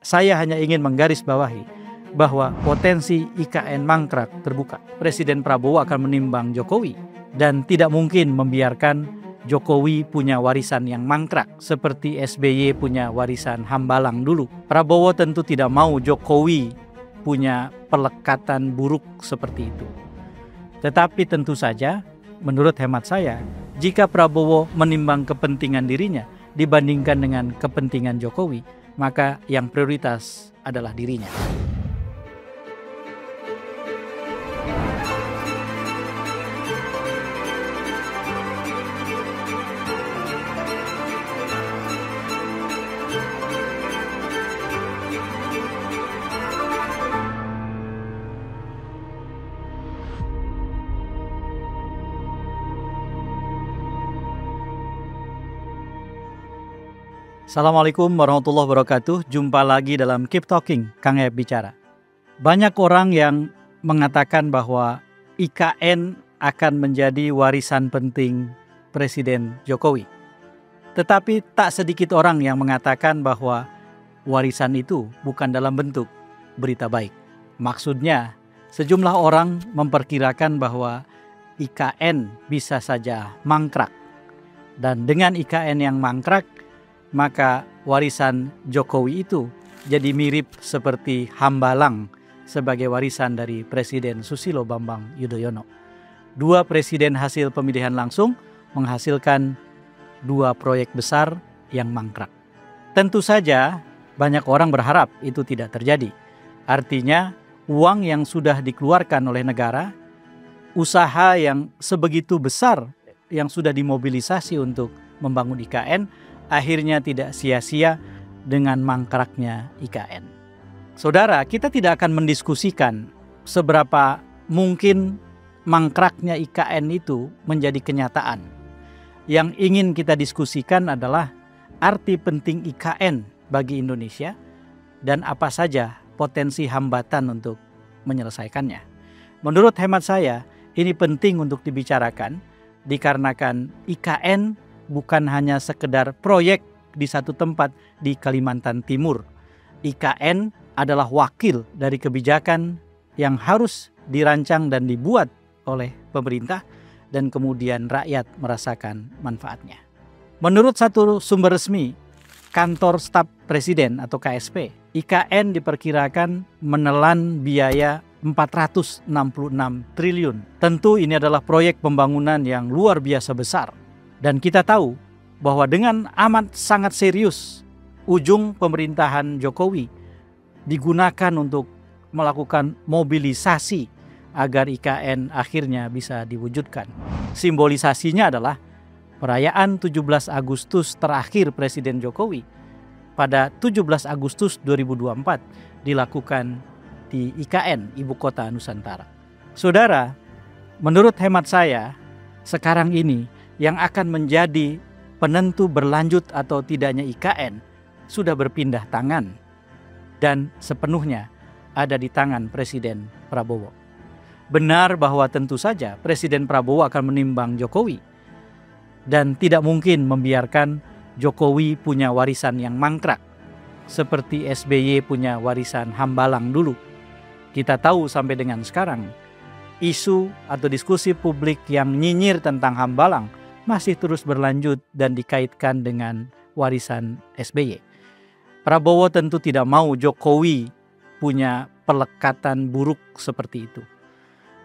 Saya hanya ingin menggarisbawahi bahwa potensi IKN mangkrak terbuka. Presiden Prabowo akan menimbang Jokowi dan tidak mungkin membiarkan Jokowi punya warisan yang mangkrak seperti SBY punya warisan hambalang dulu. Prabowo tentu tidak mau Jokowi punya pelekatan buruk seperti itu. Tetapi tentu saja menurut hemat saya, jika Prabowo menimbang kepentingan dirinya dibandingkan dengan kepentingan Jokowi, maka yang prioritas adalah dirinya. Assalamualaikum warahmatullahi wabarakatuh. Jumpa lagi dalam Keep Talking, Kang Ep bicara. Banyak orang yang mengatakan bahwa IKN akan menjadi warisan penting Presiden Jokowi. Tetapi tak sedikit orang yang mengatakan bahwa warisan itu bukan dalam bentuk berita baik. Maksudnya, sejumlah orang memperkirakan bahwa IKN bisa saja mangkrak. Dan dengan IKN yang mangkrak, maka warisan Jokowi itu jadi mirip seperti hambalang sebagai warisan dari Presiden Susilo Bambang Yudhoyono. Dua presiden hasil pemilihan langsung menghasilkan dua proyek besar yang mangkrak. Tentu saja banyak orang berharap itu tidak terjadi. Artinya uang yang sudah dikeluarkan oleh negara, usaha yang sebegitu besar yang sudah dimobilisasi untuk membangun IKN, akhirnya tidak sia-sia dengan mangkraknya IKN. Saudara, kita tidak akan mendiskusikan seberapa mungkin mangkraknya IKN itu menjadi kenyataan. Yang ingin kita diskusikan adalah arti penting IKN bagi Indonesia dan apa saja potensi hambatan untuk menyelesaikannya. Menurut hemat saya, ini penting untuk dibicarakan dikarenakan IKN bukan hanya sekedar proyek di satu tempat di Kalimantan Timur. IKN adalah wakil dari kebijakan yang harus dirancang dan dibuat oleh pemerintah dan kemudian rakyat merasakan manfaatnya. Menurut satu sumber resmi, Kantor Staf Presiden atau KSP, IKN diperkirakan menelan biaya 466 triliun. Tentu ini adalah proyek pembangunan yang luar biasa besar. Dan kita tahu bahwa dengan amat sangat serius ujung pemerintahan Jokowi digunakan untuk melakukan mobilisasi agar IKN akhirnya bisa diwujudkan. Simbolisasinya adalah perayaan 17 Agustus terakhir Presiden Jokowi pada 17 Agustus 2024 dilakukan di IKN, Ibu Kota Nusantara. Saudara, menurut hemat saya, sekarang ini yang akan menjadi penentu berlanjut atau tidaknya IKN sudah berpindah tangan dan sepenuhnya ada di tangan Presiden Prabowo. Benar bahwa tentu saja Presiden Prabowo akan menimbang Jokowi dan tidak mungkin membiarkan Jokowi punya warisan yang mangkrak seperti SBY punya warisan hambalang dulu. Kita tahu sampai dengan sekarang isu atau diskusi publik yang nyinyir tentang hambalang masih terus berlanjut dan dikaitkan dengan warisan SBY. Prabowo tentu tidak mau Jokowi punya pelekatan buruk seperti itu.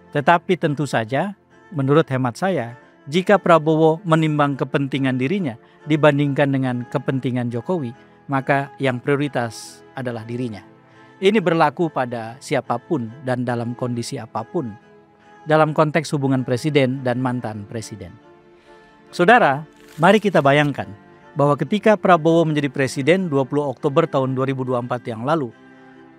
Tetapi tentu saja, menurut hemat saya, jika Prabowo menimbang kepentingan dirinya dibandingkan dengan kepentingan Jokowi, maka yang prioritas adalah dirinya. Ini berlaku pada siapapun dan dalam kondisi apapun, dalam konteks hubungan presiden dan mantan presiden. Saudara, mari kita bayangkan bahwa ketika Prabowo menjadi presiden 20 Oktober tahun 2024 yang lalu,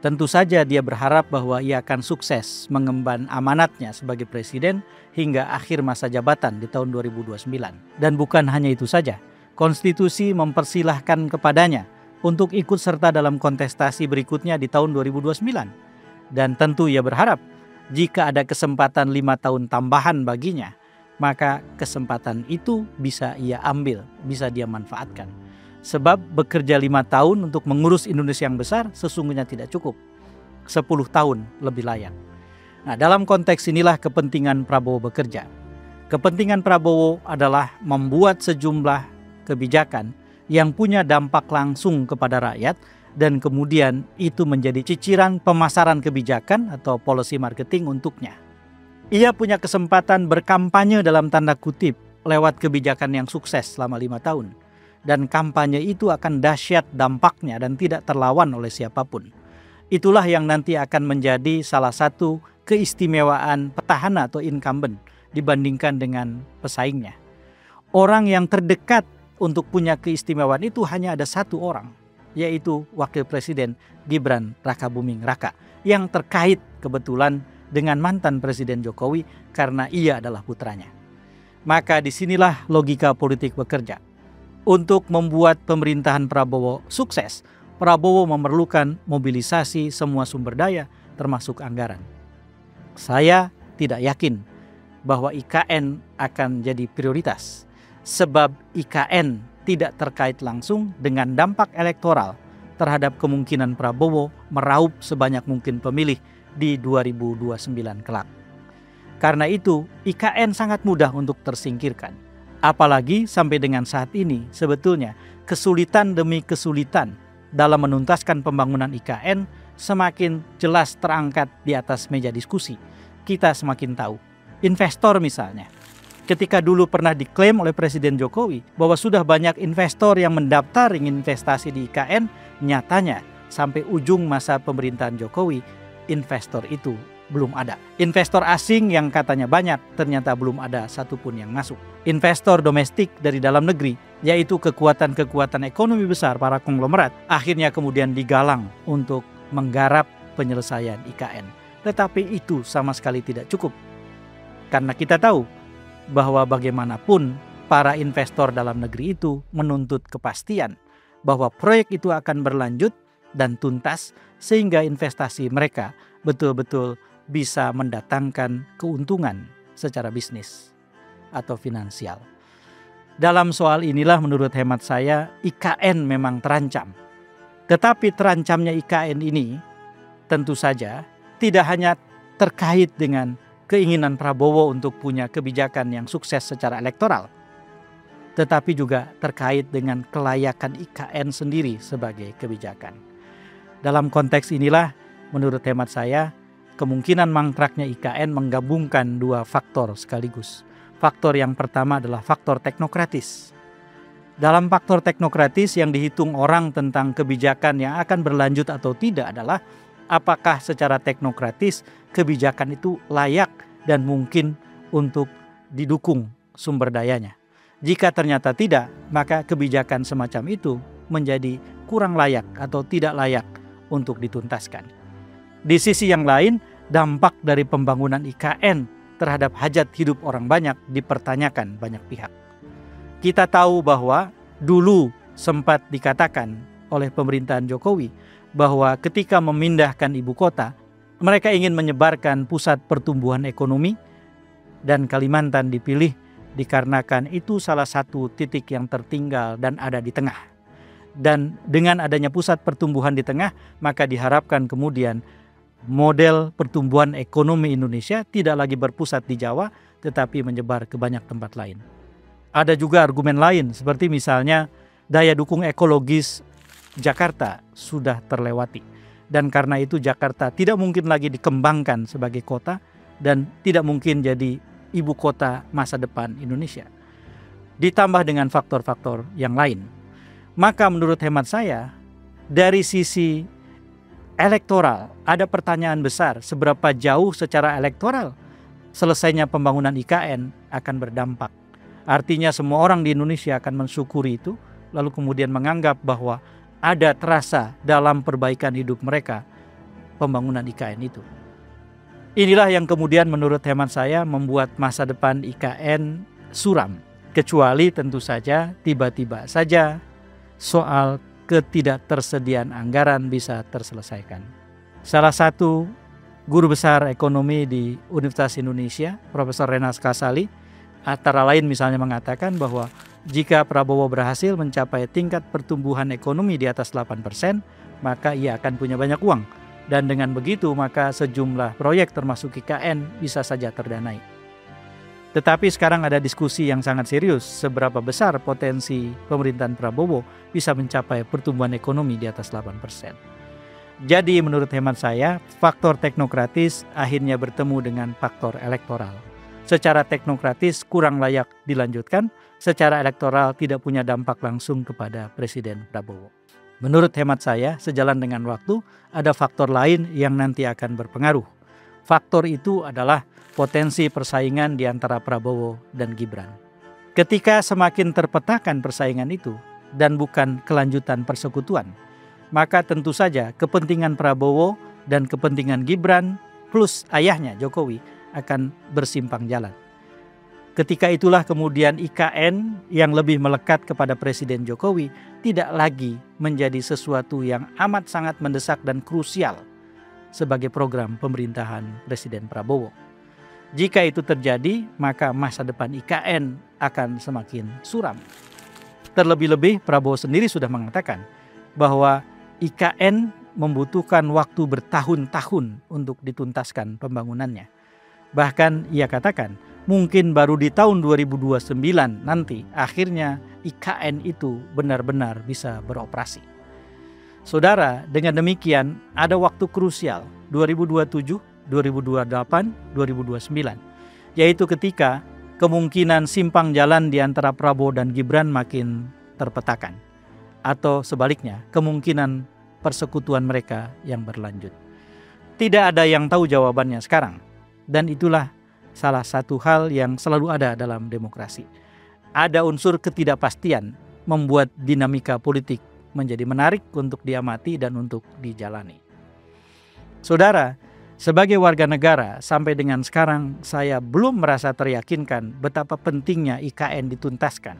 tentu saja dia berharap bahwa ia akan sukses mengemban amanatnya sebagai presiden hingga akhir masa jabatan di tahun 2029. Dan bukan hanya itu saja, konstitusi mempersilahkan kepadanya untuk ikut serta dalam kontestasi berikutnya di tahun 2029. Dan tentu ia berharap jika ada kesempatan 5 tahun tambahan baginya, maka kesempatan itu bisa ia ambil, bisa dia manfaatkan. Sebab bekerja 5 tahun untuk mengurus Indonesia yang besar sesungguhnya tidak cukup. 10 tahun lebih layak. Nah, dalam konteks inilah kepentingan Prabowo bekerja. Kepentingan Prabowo adalah membuat sejumlah kebijakan yang punya dampak langsung kepada rakyat dan kemudian itu menjadi ciciran pemasaran kebijakan atau policy marketing untuknya. Ia punya kesempatan berkampanye dalam tanda kutip lewat kebijakan yang sukses selama 5 tahun. Dan kampanye itu akan dahsyat dampaknya dan tidak terlawan oleh siapapun. Itulah yang nanti akan menjadi salah satu keistimewaan petahana atau incumbent dibandingkan dengan pesaingnya. Orang yang terdekat untuk punya keistimewaan itu hanya ada satu orang, yaitu Wakil Presiden Gibran Rakabuming Raka, yang terkait kebetulan dengan mantan Presiden Jokowi karena ia adalah putranya. Maka disinilah logika politik bekerja. Untuk membuat pemerintahan Prabowo sukses, Prabowo memerlukan mobilisasi semua sumber daya termasuk anggaran. Saya tidak yakin bahwa IKN akan jadi prioritas, sebab IKN tidak terkait langsung dengan dampak elektoral terhadap kemungkinan Prabowo meraup sebanyak mungkin pemilih di 2029 kelak. Karena itu, IKN sangat mudah untuk tersingkirkan. Apalagi sampai dengan saat ini, sebetulnya kesulitan demi kesulitan dalam menuntaskan pembangunan IKN semakin jelas terangkat di atas meja diskusi. Kita semakin tahu. Investor misalnya. Ketika dulu pernah diklaim oleh Presiden Jokowi bahwa sudah banyak investor yang mendaftar ingin investasi di IKN, nyatanya sampai ujung masa pemerintahan Jokowi, investor itu belum ada. Investor asing yang katanya banyak, ternyata belum ada satupun yang masuk. Investor domestik dari dalam negeri, yaitu kekuatan-kekuatan ekonomi besar para konglomerat, akhirnya kemudian digalang untuk menggarap penyelesaian IKN. Tetapi itu sama sekali tidak cukup. Karena kita tahu bahwa bagaimanapun para investor dalam negeri itu menuntut kepastian bahwa proyek itu akan berlanjut dan tuntas sehingga investasi mereka betul-betul bisa mendatangkan keuntungan secara bisnis atau finansial. Dalam soal inilah menurut hemat saya IKN memang terancam. Tetapi terancamnya IKN ini tentu saja tidak hanya terkait dengan keinginan Prabowo untuk punya kebijakan yang sukses secara elektoral, tetapi juga terkait dengan kelayakan IKN sendiri sebagai kebijakan. Dalam konteks inilah menurut hemat saya kemungkinan mangkraknya IKN menggabungkan dua faktor sekaligus. Faktor yang pertama adalah faktor teknokratis. Dalam faktor teknokratis yang dihitung orang tentang kebijakan yang akan berlanjut atau tidak adalah apakah secara teknokratis kebijakan itu layak dan mungkin untuk didukung sumber dayanya. Jika ternyata tidak, maka kebijakan semacam itu menjadi kurang layak atau tidak layak untuk dituntaskan. Di sisi yang lain, dampak dari pembangunan IKN terhadap hajat hidup orang banyak dipertanyakan banyak pihak. Kita tahu bahwa dulu sempat dikatakan oleh pemerintahan Jokowi bahwa ketika memindahkan ibu kota, mereka ingin menyebarkan pusat pertumbuhan ekonomi dan Kalimantan dipilih dikarenakan itu salah satu titik yang tertinggal dan ada di tengah. Dan dengan adanya pusat pertumbuhan di tengah, maka diharapkan kemudian model pertumbuhan ekonomi Indonesia tidak lagi berpusat di Jawa, tetapi menyebar ke banyak tempat lain. Ada juga argumen lain, seperti misalnya daya dukung ekologis Jakarta sudah terlewati. Dan karena itu Jakarta tidak mungkin lagi dikembangkan sebagai kota dan tidak mungkin jadi ibu kota masa depan Indonesia. Ditambah dengan faktor-faktor yang lain. Maka menurut hemat saya, dari sisi elektoral, ada pertanyaan besar seberapa jauh secara elektoral selesainya pembangunan IKN akan berdampak. Artinya semua orang di Indonesia akan mensyukuri itu, lalu kemudian menganggap bahwa ada terasa dalam perbaikan hidup mereka pembangunan IKN itu. Inilah yang kemudian menurut hemat saya membuat masa depan IKN suram. Kecuali tentu saja tiba-tiba saja soal ketidaktersediaan anggaran bisa terselesaikan. Salah satu guru besar ekonomi di Universitas Indonesia, Profesor Renas Kasali, antara lain misalnya mengatakan bahwa Jika Prabowo berhasil mencapai tingkat pertumbuhan ekonomi di atas 8%, maka ia akan punya banyak uang. Dan dengan begitu maka sejumlah proyek termasuk IKN bisa saja terdanai. Tetapi sekarang ada diskusi yang sangat serius seberapa besar potensi pemerintahan Prabowo bisa mencapai pertumbuhan ekonomi di atas 8%. Jadi menurut hemat saya, faktor teknokratis akhirnya bertemu dengan faktor elektoral. Secara teknokratis kurang layak dilanjutkan, secara elektoral tidak punya dampak langsung kepada Presiden Prabowo. Menurut hemat saya, sejalan dengan waktu, ada faktor lain yang nanti akan berpengaruh. Faktor itu adalah potensi persaingan di antara Prabowo dan Gibran. Ketika semakin terpetakan persaingan itu, dan bukan kelanjutan persekutuan, maka tentu saja kepentingan Prabowo dan kepentingan Gibran plus ayahnya Jokowi akan bersimpang jalan. Ketika itulah kemudian IKN yang lebih melekat kepada Presiden Jokowi tidak lagi menjadi sesuatu yang amat sangat mendesak dan krusial sebagai program pemerintahan Presiden Prabowo. Jika itu terjadi, maka masa depan IKN akan semakin suram. Terlebih-lebih Prabowo sendiri sudah mengatakan bahwa IKN membutuhkan waktu bertahun-tahun untuk dituntaskan pembangunannya. Bahkan ia katakan, mungkin baru di tahun 2029 nanti akhirnya IKN itu benar-benar bisa beroperasi. Saudara, dengan demikian ada waktu krusial 2027, 2028, 2029, yaitu ketika kemungkinan simpang jalan di antara Prabowo dan Gibran makin terpetakan, atau sebaliknya kemungkinan persekutuan mereka yang berlanjut. Tidak ada yang tahu jawabannya sekarang, dan itulah salah satu hal yang selalu ada dalam demokrasi. Ada unsur ketidakpastian membuat dinamika politik menjadi menarik untuk diamati dan untuk dijalani. Saudara, sebagai warga negara sampai dengan sekarang saya belum merasa teryakinkan betapa pentingnya IKN dituntaskan.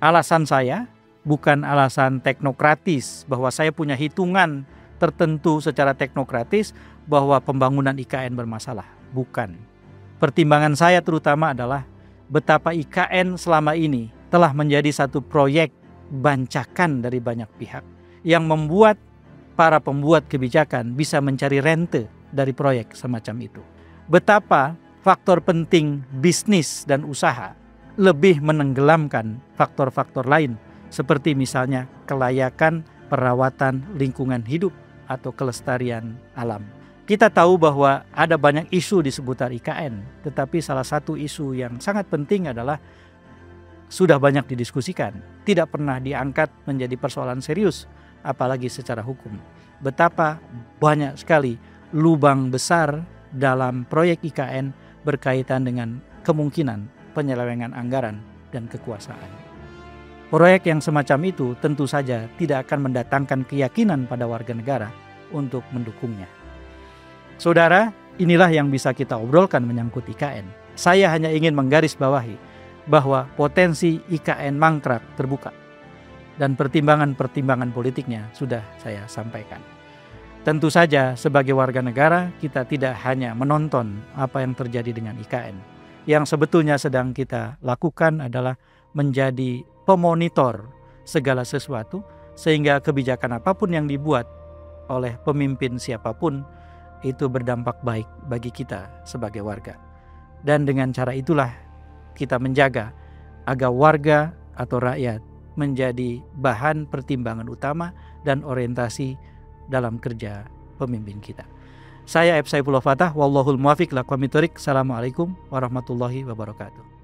Alasan saya bukan alasan teknokratis bahwa saya punya hitungan tertentu secara teknokratis bahwa pembangunan IKN bermasalah. Bukan. Pertimbangan saya terutama adalah betapa IKN selama ini telah menjadi satu proyek bancakan dari banyak pihak yang membuat para pembuat kebijakan bisa mencari rente dari proyek semacam itu. Betapa faktor penting bisnis dan usaha lebih menenggelamkan faktor-faktor lain seperti misalnya kelayakan perawatan lingkungan hidup atau kelestarian alam. Kita tahu bahwa ada banyak isu di seputar IKN, tetapi salah satu isu yang sangat penting adalah sudah banyak didiskusikan, tidak pernah diangkat menjadi persoalan serius, apalagi secara hukum. Betapa banyak sekali lubang besar dalam proyek IKN berkaitan dengan kemungkinan penyelewengan anggaran dan kekuasaan. Proyek yang semacam itu tentu saja tidak akan mendatangkan keyakinan pada warga negara untuk mendukungnya. Saudara, inilah yang bisa kita obrolkan menyangkut IKN. Saya hanya ingin menggarisbawahi bahwa potensi IKN mangkrak terbuka dan pertimbangan-pertimbangan politiknya sudah saya sampaikan. Tentu saja sebagai warga negara kita tidak hanya menonton apa yang terjadi dengan IKN. Yang sebetulnya sedang kita lakukan adalah menjadi pemonitor segala sesuatu sehingga kebijakan apapun yang dibuat oleh pemimpin siapapun itu berdampak baik bagi kita sebagai warga. Dan dengan cara itulah kita menjaga agar warga atau rakyat menjadi bahan pertimbangan utama dan orientasi dalam kerja pemimpin kita. Saya F. Saifullah Fatah, wallahul muwafiq ila aqwamit thoriq. Assalamualaikum warahmatullahi wabarakatuh.